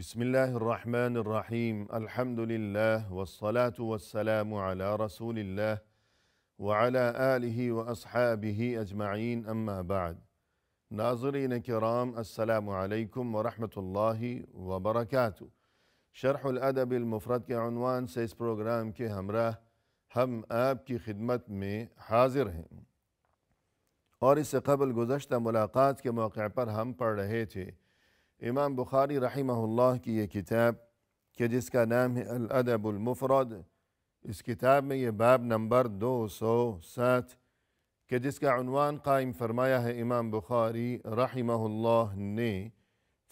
بسم الله الرحمن الرحيم الحمد لله والصلاة والسلام على رسول الله وعلى آله وأصحابه أجمعين أما بعد ناظرین کرام السلام علیکم ورحمۃ اللہ وبرکاتہ۔ شرح الادب المفرد کے عنوان سے اس پروگرام کے ہمراہ ہم آپ کی خدمت میں حاضر ہیں، اور اس سے قبل گزشتہ ملاقات کے موقع پر ہم پڑھ رہے تھے امام بخاری رحمہ اللہ کی یہ کتاب کہ جس کا نام ہے الادب المفرد۔ اس کتاب میں یہ باب نمبر 207 کہ جس کا عنوان قائم فرمایا ہے امام بخاری رحمہ اللہ نے،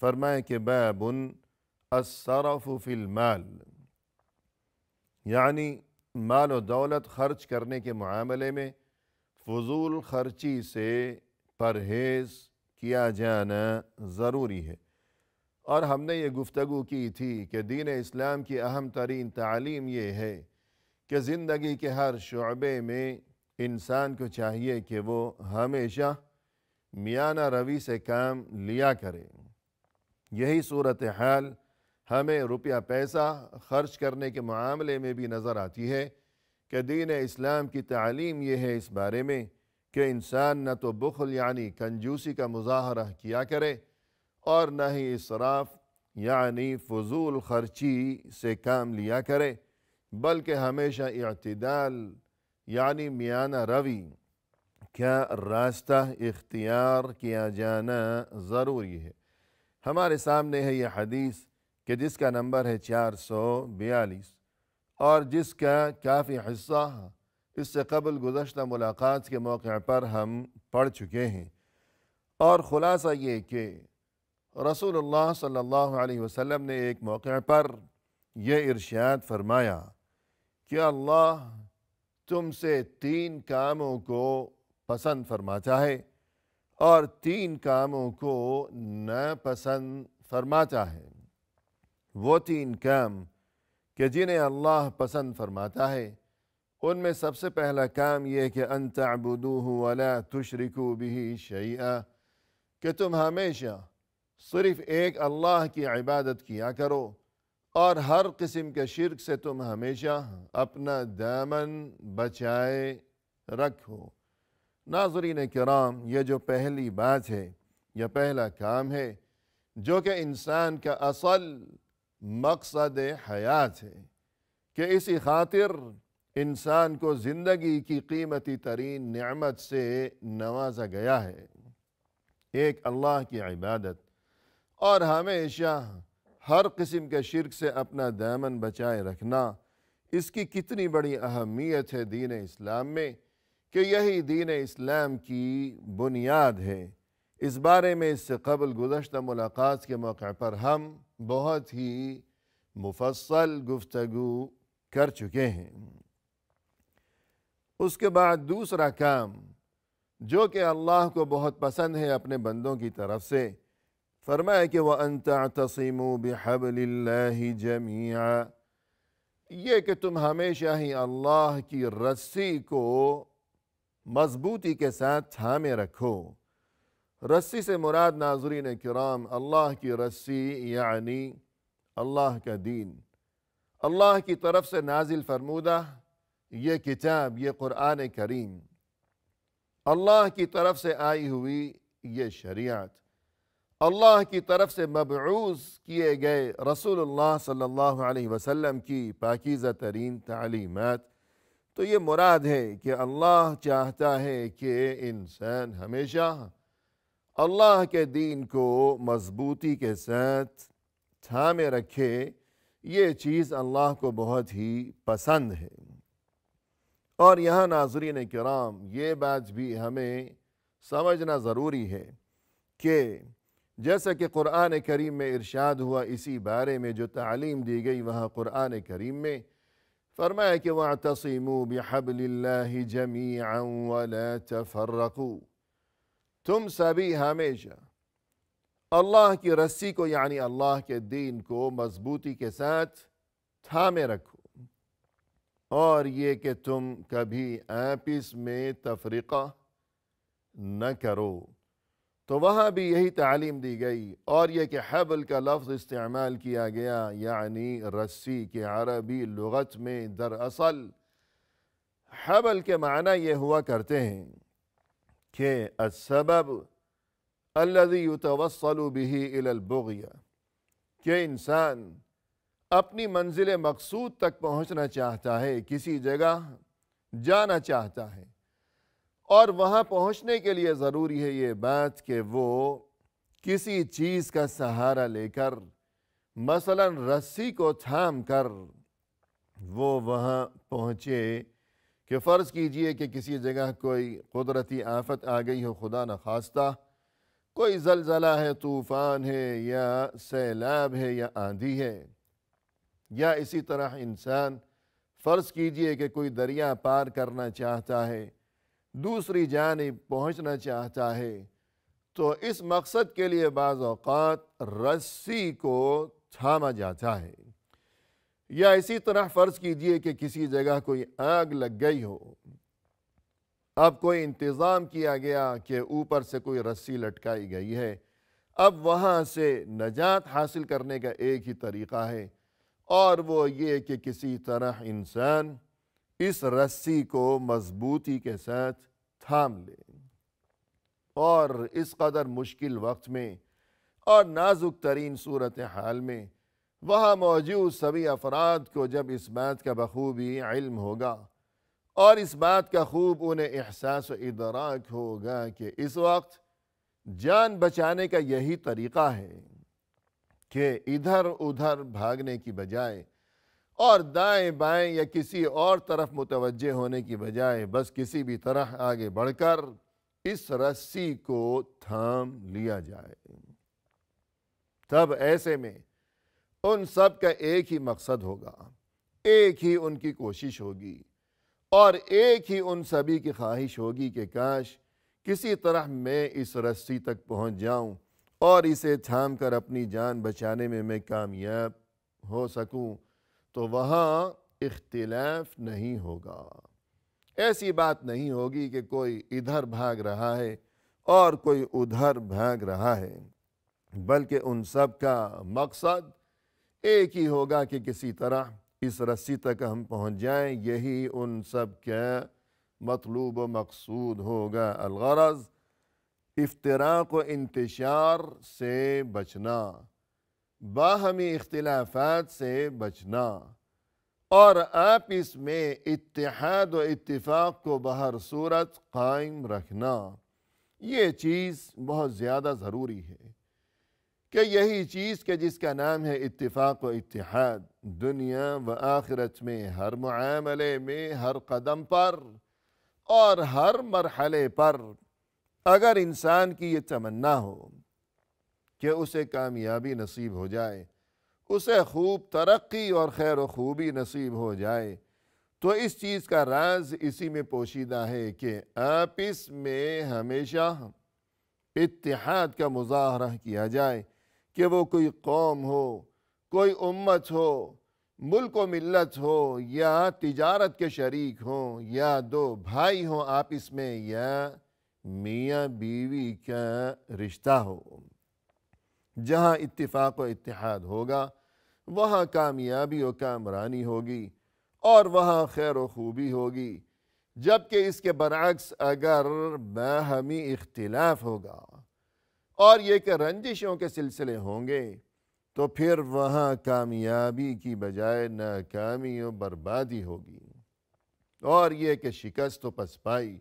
فرمایا کہ باب الصرف فی المال، یعنی مال و دولت خرچ کرنے کے معاملے میں فضول خرچی سے پرہیز کیا جانا ضروری ہے۔ اور ہم نے یہ گفتگو کی تھی کہ دین اسلام کی اہم ترین تعلیم یہ ہے کہ زندگی کے ہر شعبے میں انسان کو چاہیے کہ وہ ہمیشہ میانہ روی سے کام لیا کرے۔ یہی صورتحال ہمیں روپیہ پیسہ خرچ کرنے کے معاملے میں بھی نظر آتی ہے کہ دین اسلام کی تعلیم یہ ہے اس بارے میں کہ انسان نہ تو بخل یعنی کنجوسی کا مظاہرہ کیا کرے، اور نہ ہی اسراف یعنی فضول خرچی سے کام لیا کرے، بلکہ ہمیشہ اعتدال یعنی میانہ روی کا راستہ اختیار کیا جانا ضروری ہے۔ ہمارے سامنے ہے یہ حدیث کہ جس کا نمبر ہے 442، اور جس کا کافی حصہ اس سے قبل گزشتہ ملاقات کے موقع پر ہم پڑھ چکے ہیں، اور خلاصہ یہ کہ رسول اللہ صلی اللہ علیہ وسلم نے ایک موقع پر یہ ارشاد فرمایا کہ اللہ تم سے 3 کاموں کو پسند فرماتا ہے اور 3 کاموں کو ناپسند فرماتا ہے۔ وہ 3 کام کہ جنہیں اللہ پسند فرماتا ہے ان میں سب سے پہلا کام یہ کہ ان تعبدوہ ولا تشرکوا بہ شیئا، کہ تم ہمیشہ صرف ایک اللہ کی عبادت کیا کرو اور ہر قسم کے شرک سے تم ہمیشہ اپنا دامن بچائے رکھو۔ ناظرین کرام، یہ جو پہلی بات ہے، یہ پہلا کام ہے جو کہ انسان کا اصل مقصد حیات ہے، کہ اسی خاطر انسان کو زندگی کی قیمتی ترین نعمت سے نوازا گیا ہے، ایک اللہ کی عبادت، اور ہمیشہ ہر قسم کے شرک سے اپنا دامن بچائے رکھنا۔ اس کی کتنی بڑی اہمیت ہے دین اسلام میں کہ یہی دین اسلام کی بنیاد ہے۔ اس بارے میں اس سے قبل گزشتہ ملاقات کے موقع پر ہم بہت ہی مفصل گفتگو کر چکے ہیں۔ اس کے بعد دوسرا کام جو کہ اللہ کو بہت پسند ہے اپنے بندوں کی طرف سے، فرمایا کہ وَأَن تَعْتَصِمُوا بِحَبْلِ اللَّهِ جَمِيعًا، یہ کہ تم ہمیشہ ہی اللہ کی رسی کو مضبوطی کے ساتھ تھامے رکھو۔ رسی سے مراد ناظرین کرام اللہ کی رسی یعنی اللہ کا دین، اللہ کی طرف سے نازل فرمودہ یہ کتاب، یہ قرآن کریم، اللہ کی طرف سے آئی ہوئی یہ شریعت، اللہ کی طرف سے مبعوث کیے گئے رسول اللہ صلی اللہ علیہ وسلم کی پاکیزہ ترین تعلیمات، تو یہ مراد ہے کہ اللہ چاہتا ہے کہ انسان ہمیشہ اللہ کے دین کو مضبوطی کے ساتھ تھامے رکھے۔ یہ چیز اللہ کو بہت ہی پسند ہے۔ اور یہاں ناظرین کرام یہ بات بھی ہمیں سمجھنا ضروری ہے کہ جیسا کہ قرآن کریم میں ارشاد ہوا، اسی بارے میں جو تعلیم دی گئی وہاں قرآن کریم میں فرمایا کہ وَاعْتَصِمُوا بِحَبْلِ اللَّهِ جَمِيعًا وَلَا تَفَرَّقُوا، تم سبھی ہمیشہ اللہ کی رسی کو یعنی اللہ کے دین کو مضبوطی کے ساتھ تھامے رکھو، اور یہ کہ تم کبھی آپس میں تفریقہ نہ کرو۔ تو وہاں بھی یہی تعلیم دی گئی، اور یہ کہ حبل کا لفظ استعمال کیا گیا، یعنی رسی کے عربی لغت میں دراصل حبل کے معنی یہ ہوا کرتے ہیں کہ السبب الذي يتوصل به الى البغية، کہ انسان اپنی منزل مقصود تک پہنچنا چاہتا ہے، کسی جگہ جانا چاہتا ہے، اور وہاں پہنچنے کے لیے ضروری ہے یہ بات کہ وہ کسی چیز کا سہارا لے کر، مثلا رسی کو تھام کر وہ وہاں پہنچے۔ کہ فرض کیجئے کہ کسی جگہ کوئی قدرتی آفت آ گئی ہو، خدا نخواستہ کوئی زلزلہ ہے، طوفان ہے، یا سیلاب ہے، یا آندھی ہے، یا اسی طرح انسان فرض کیجئے کہ کوئی دریا پار کرنا چاہتا ہے، دوسری جانب پہنچنا چاہتا ہے، تو اس مقصد کے لیے بعض اوقات رسی کو تھاما جاتا ہے۔ یا اسی طرح فرض کیجئے کہ کسی جگہ کوئی آگ لگ گئی ہو، اب کوئی انتظام کیا گیا کہ اوپر سے کوئی رسی لٹکائی گئی ہے، اب وہاں سے نجات حاصل کرنے کا ایک ہی طریقہ ہے، اور وہ یہ کہ کسی طرح انسان اس رسی کو مضبوطی کے ساتھ تھام لے، اور اس قدر مشکل وقت میں اور نازک ترین صورتحال میں وہاں موجود سبھی افراد کو جب اس بات کا بخوبی علم ہوگا، اور اس بات کا خوب انہیں احساس و ادراک ہوگا کہ اس وقت جان بچانے کا یہی طریقہ ہے کہ ادھر ادھر بھاگنے کی بجائے اور دائیں بائیں یا کسی اور طرف متوجہ ہونے کی بجائے بس کسی بھی طرح آگے بڑھ کر اس رسی کو تھام لیا جائے۔ تب ایسے میں ان سب کا ایک ہی مقصد ہوگا، ایک ہی ان کی کوشش ہوگی، اور ایک ہی ان سبھی کی خواہش ہوگی کہ کاش کسی طرح میں اس رسی تک پہنچ جاؤں اور اسے تھام کر اپنی جان بچانے میں کامیاب ہو سکوں۔ تو وہاں اختلاف نہیں ہوگا، ایسی بات نہیں ہوگی کہ کوئی ادھر بھاگ رہا ہے اور کوئی ادھر بھاگ رہا ہے، بلکہ ان سب کا مقصد ایک ہی ہوگا کہ کسی طرح اس رسی تک ہم پہنچ جائیں۔ یہی ان سب کا مطلوب و مقصود ہوگا۔ الغرض افتراق و انتشار سے بچنا، باہمی اختلافات سے بچنا، اور آپس میں اتحاد و اتفاق کو بہر صورت قائم رکھنا، یہ چیز بہت زیادہ ضروری ہے کہ یہی چیز کہ جس کا نام ہے اتفاق و اتحاد، دنیا و آخرت میں ہر معاملے میں، ہر قدم پر اور ہر مرحلے پر اگر انسان کی یہ تمنا ہو کہ اسے کامیابی نصیب ہو جائے، اسے خوب ترقی اور خیر و خوبی نصیب ہو جائے، تو اس چیز کا راز اسی میں پوشیدہ ہے کہ آپس میں ہمیشہ اتحاد کا مظاہرہ کیا جائے، کہ وہ کوئی قوم ہو، کوئی امت ہو، ملک و ملت ہو، یا تجارت کے شریک ہوں، یا دو بھائی ہوں آپس میں، یا میاں بیوی کا رشتہ ہو۔ جہاں اتفاق و اتحاد ہوگا وہاں کامیابی و کامرانی ہوگی، اور وہاں خیر و خوبی ہوگی، جبکہ اس کے برعکس اگر باہمی اختلاف ہوگا اور یہ کہ رنجشوں کے سلسلے ہوں گے، تو پھر وہاں کامیابی کی بجائے ناکامی و بربادی ہوگی، اور یہ کہ شکست و پسپائی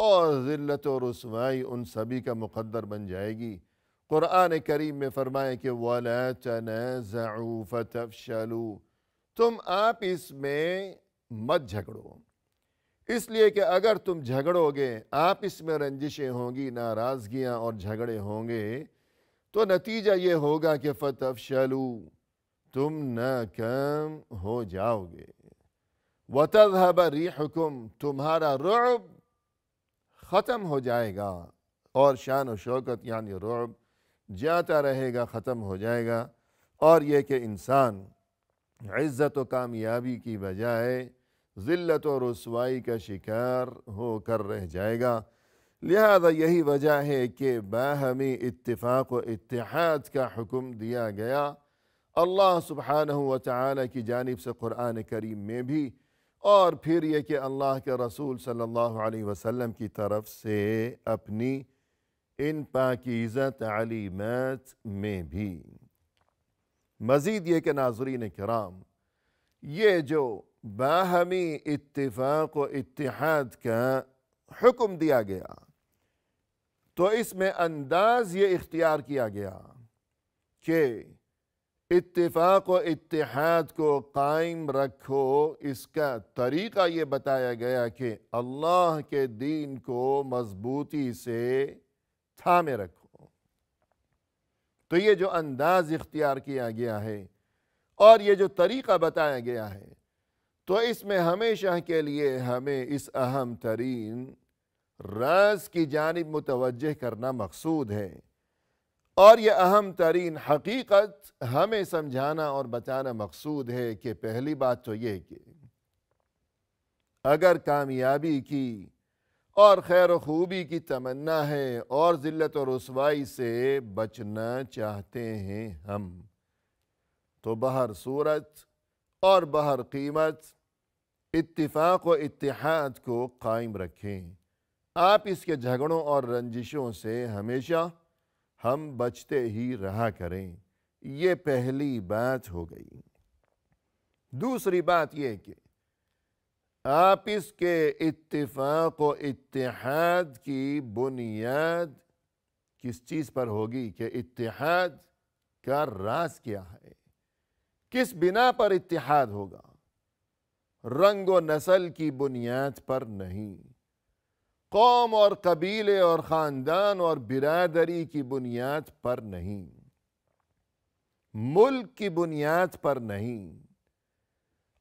اور ذلت و رسوائی ان سبھی کا مقدر بن جائے گی۔ قرآن کریم میں فرمائے کہ وَلَا تَنَازَعُوا فَتَفْشَلُوا، تم آپس میں مت جھگڑو، اس لیے کہ اگر تم جھگڑو گے، آپس میں رنجشیں ہوں گی، ناراضگیاں اور جھگڑے ہوں گے، تو نتیجہ یہ ہوگا کہ فَتَفْشَلُوا، تم ناکام ہو جاؤ گے، وَتَذْهَبَ رِيحُكُمْ، تمہارا رعب ختم ہو جائے گا، اور شان و شوکت یعنی رعب جاتا رہے گا، ختم ہو جائے گا، اور یہ کہ انسان عزت و کامیابی کی بجائے ذلت و رسوائی کا شکار ہو کر رہ جائے گا۔ لہذا یہی وجہ ہے کہ باہمی اتفاق و اتحاد کا حکم دیا گیا اللہ سبحانہ و تعالی کی جانب سے قرآن کریم میں بھی، اور پھر یہ کہ اللہ کے رسول صلی اللہ علیہ وسلم کی طرف سے اپنی ان پاکیزہ تعلیمات میں بھی۔ مزید یہ کہ ناظرین کرام، یہ جو باہمی اتفاق و اتحاد کا حکم دیا گیا تو اس میں انداز یہ اختیار کیا گیا کہ اتفاق و اتحاد کو قائم رکھو، اس کا طریقہ یہ بتایا گیا کہ اللہ کے دین کو مضبوطی سے تھامے رکھو۔ تو یہ جو انداز اختیار کیا گیا ہے اور یہ جو طریقہ بتایا گیا ہے، تو اس میں ہمیشہ کے لیے ہمیں اس اہم ترین راز کی جانب متوجہ کرنا مقصود ہے، اور یہ اہم ترین حقیقت ہمیں سمجھانا اور بتانا مقصود ہے کہ پہلی بات تو یہ کہ اگر کامیابی کی اور خیر و خوبی کی تمنا ہے اور ذلت و رسوائی سے بچنا چاہتے ہیں ہم، تو بہر صورت اور بہر قیمت اتفاق و اتحاد کو قائم رکھیں۔ آپ اس کے جھگڑوں اور رنجشوں سے ہمیشہ ہم بچتے ہی رہا کریں، یہ پہلی بات ہو گئی۔ دوسری بات یہ کہ آپس کے اتفاق و اتحاد کی بنیاد کس چیز پر ہوگی، کہ اتحاد کا راز کیا ہے، کس بنا پر اتحاد ہوگا؟ رنگ و نسل کی بنیاد پر نہیں، قوم اور قبیلے اور خاندان اور برادری کی بنیاد پر نہیں، ملک کی بنیاد پر نہیں،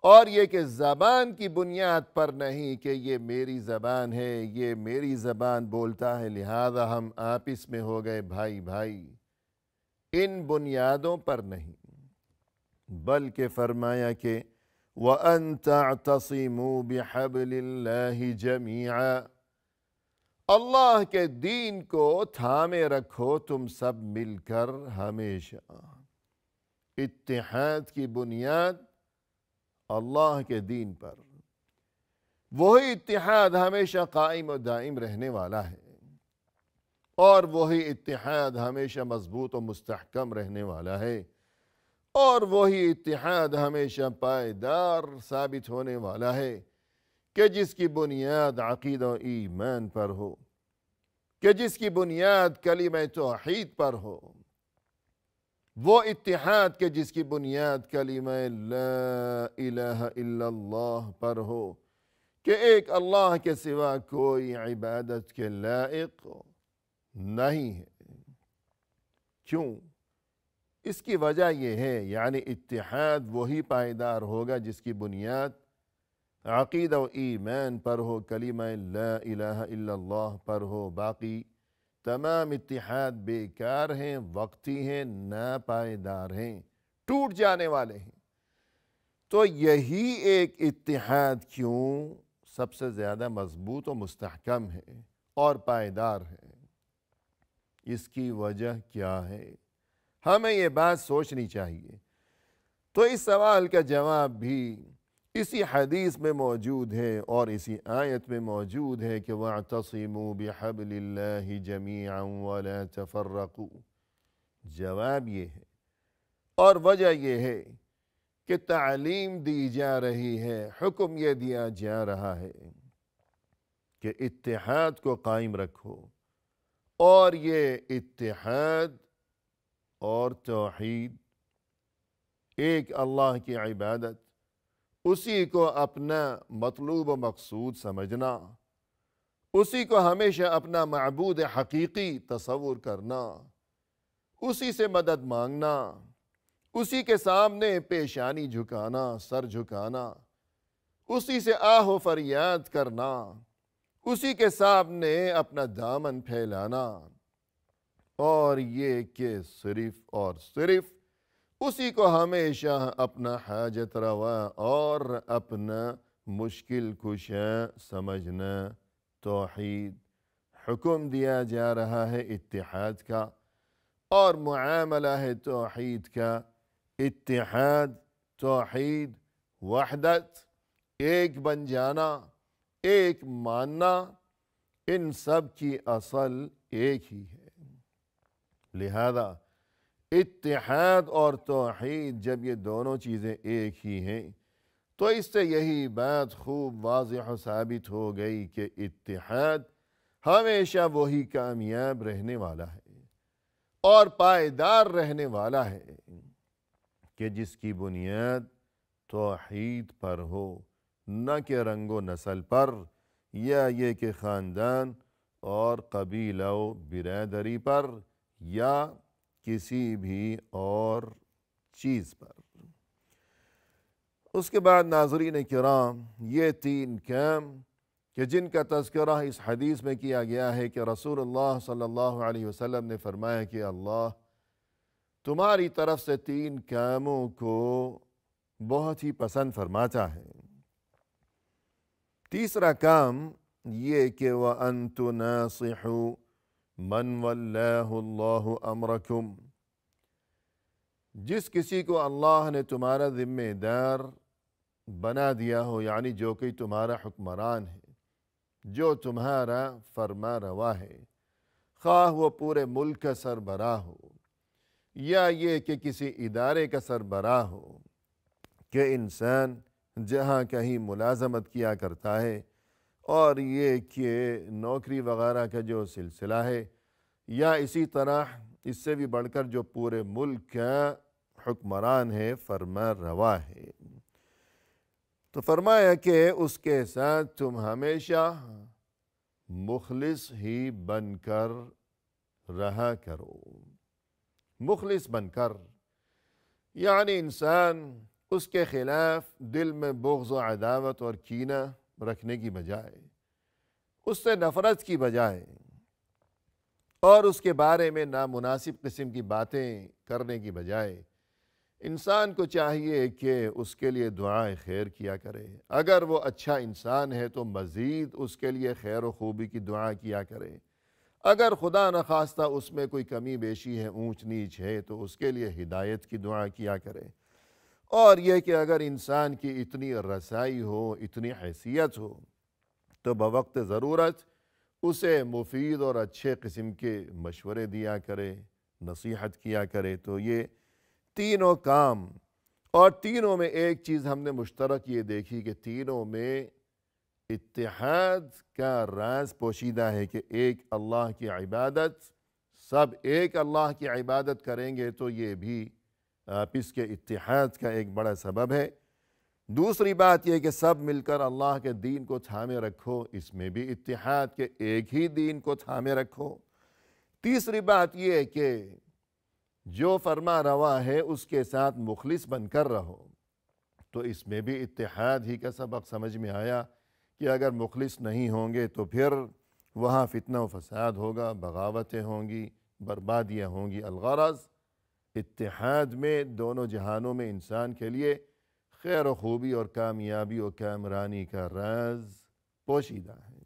اور یہ کہ زبان کی بنیاد پر نہیں کہ یہ میری زبان ہے، یہ میری زبان بولتا ہے لہذا ہم آپس میں ہو گئے بھائی بھائی، ان بنیادوں پر نہیں، بلکہ فرمایا کہ وَأَن تَعْتَصِمُوا بِحَبْلِ اللَّهِ جَمِيعًا، اللہ کے دین کو تھامے رکھو تم سب مل کر ہمیشہ۔ اتحاد کی بنیاد اللہ کے دین پر، وہی اتحاد ہمیشہ قائم و دائم رہنے والا ہے، اور وہی اتحاد ہمیشہ مضبوط و مستحکم رہنے والا ہے، اور وہی اتحاد ہمیشہ پائیدار ثابت ہونے والا ہے کہ جس کی بنیاد عقیدہ و ایمان پر ہو، کہ جس کی بنیاد کلمہ توحید پر ہو، وہ اتحاد کے جس کی بنیاد کلمہ لا الہ الا اللہ پر ہو، کہ ایک اللہ کے سوا کوئی عبادت کے لائق نہیں ہے۔ کیوں؟ اس کی وجہ یہ ہے، یعنی اتحاد وہی پائیدار ہوگا جس کی بنیاد عقیدہ و ایمان پر ہو، کلمہ لا الہ الا اللہ پر ہو، باقی تمام اتحاد بیکار ہیں، وقتی ہیں، ناپائیدار ہیں، ٹوٹ جانے والے ہیں۔ تو یہی ایک اتحاد کیوں سب سے زیادہ مضبوط و مستحکم ہے اور پائیدار ہے، اس کی وجہ کیا ہے؟ ہمیں یہ بات سوچنی چاہیے۔ تو اس سوال کا جواب بھی اسی حدیث میں موجود ہے اور اسی آیت میں موجود ہے کہ وَاعْتَصِمُوا بِحَبْلِ اللَّهِ جَمِيعًا وَلَا تَفَرَّقُوا۔ جواب یہ ہے اور وجہ یہ ہے کہ تعلیم دی جا رہی ہے، حکم یہ دیا جا رہا ہے کہ اتحاد کو قائم رکھو، اور یہ اتحاد اور توحید، ایک اللہ کی عبادت، اسی کو اپنا مطلوب و مقصود سمجھنا، اسی کو ہمیشہ اپنا معبود حقیقی تصور کرنا، اسی سے مدد مانگنا، اسی کے سامنے پیشانی جھکانا، سر جھکانا، اسی سے آہ و فریاد کرنا، اسی کے سامنے اپنا دامن پھیلانا، اور یہ کہ صرف اور صرف اسی کو ہمیشہ اپنا حاجت روا اور اپنا مشکل کشا سمجھنا، توحید، حکم دیا جا رہا ہے اتحاد کا، اور معاملہ ہے توحید کا۔ اتحاد، توحید، وحدت، ایک بن جانا، ایک ماننا، ان سب کی اصل ایک ہی ہے۔ لہذا اتحاد اور توحید جب یہ دونوں چیزیں ایک ہی ہیں تو اس سے یہی بات خوب واضح و ثابت ہو گئی کہ اتحاد ہمیشہ وہی کامیاب رہنے والا ہے اور پائیدار رہنے والا ہے کہ جس کی بنیاد توحید پر ہو، نہ کہ رنگ و نسل پر، یا یہ کہ خاندان اور قبیلہ و برادری پر، یا کسی بھی اور چیز پر۔ اس کے بعد ناظرین کرام، یہ 3 کام کہ جن کا تذکرہ اس حدیث میں کیا گیا ہے کہ رسول اللہ صلی اللہ علیہ وسلم نے فرمایا کہ اللہ تمہاری طرف سے 3 کاموں کو بہت ہی پسند فرماتا ہے۔ تیسرا کام یہ کہ وَأَن تُنَاصِحُوا مَنْ وَلَّاهُ اللَّهُ أَمْرَكُمْ، جس کسی کو اللہ نے تمہارا ذمہ دار بنا دیا ہو، یعنی جو کہ تمہارا حکمران ہے، جو تمہارا فرما روا ہے، خواہ وہ پورے ملک کا سربراہ ہو یا یہ کہ کسی ادارے کا سربراہ ہو، کہ انسان جہاں کہیں ملازمت کیا کرتا ہے اور یہ کہ نوکری وغیرہ کا جو سلسلہ ہے، یا اسی طرح اس سے بھی بڑھ کر جو پورے ملک کا حکمران ہے، فرما روا ہے، تو فرمایا کہ اس کے ساتھ تم ہمیشہ مخلص ہی بن کر رہا کرو۔ مخلص بن کر، یعنی انسان اس کے خلاف دل میں بغض و عداوت اور کینہ رکھنے کی بجائے، اس سے نفرت کی بجائے، اور اس کے بارے میں نامناسب قسم کی باتیں کرنے کی بجائے، انسان کو چاہیے کہ اس کے لیے دعائے خیر کیا کرے۔ اگر وہ اچھا انسان ہے تو مزید اس کے لیے خیر و خوبی کی دعا کیا کرے۔ اگر خدا نخواستہ اس میں کوئی کمی بیشی ہے، اونچ نیچ ہے، تو اس کے لیے ہدایت کی دعا کیا کرے۔ اور یہ کہ اگر انسان کی اتنی رسائی ہو، اتنی حیثیت ہو، تو بوقت ضرورت اسے مفید اور اچھے قسم کے مشورے دیا کرے، نصیحت کیا کرے۔ تو یہ تینوں کام، اور تینوں میں ایک چیز ہم نے مشترک یہ دیکھی کہ تینوں میں اتحاد کا راز پوشیدہ ہے کہ ایک اللہ کی عبادت، سب ایک اللہ کی عبادت کریں گے تو یہ بھی آپس کے اتحاد کا ایک بڑا سبب ہے۔ دوسری بات یہ کہ سب مل کر اللہ کے دین کو تھامے رکھو، اس میں بھی اتحاد کے ایک ہی دین کو تھامے رکھو۔ تیسری بات یہ کہ جو فرما روا ہے اس کے ساتھ مخلص بن کر رہو، تو اس میں بھی اتحاد ہی کا سبق سمجھ میں آیا کہ اگر مخلص نہیں ہوں گے تو پھر وہاں فتنہ و فساد ہوگا، بغاوتیں ہوں گی، بربادیاں ہوں گی۔ الغرض اتحاد میں دونوں جہانوں میں انسان کے لیے خیر و خوبی اور کامیابی و کامرانی کا راز پوشیدہ ہے۔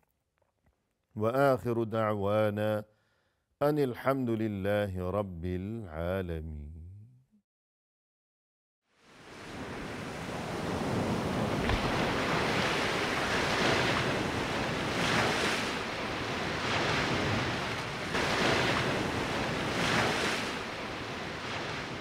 وآخر دعوانا ان الحمد للہ رب العالمین۔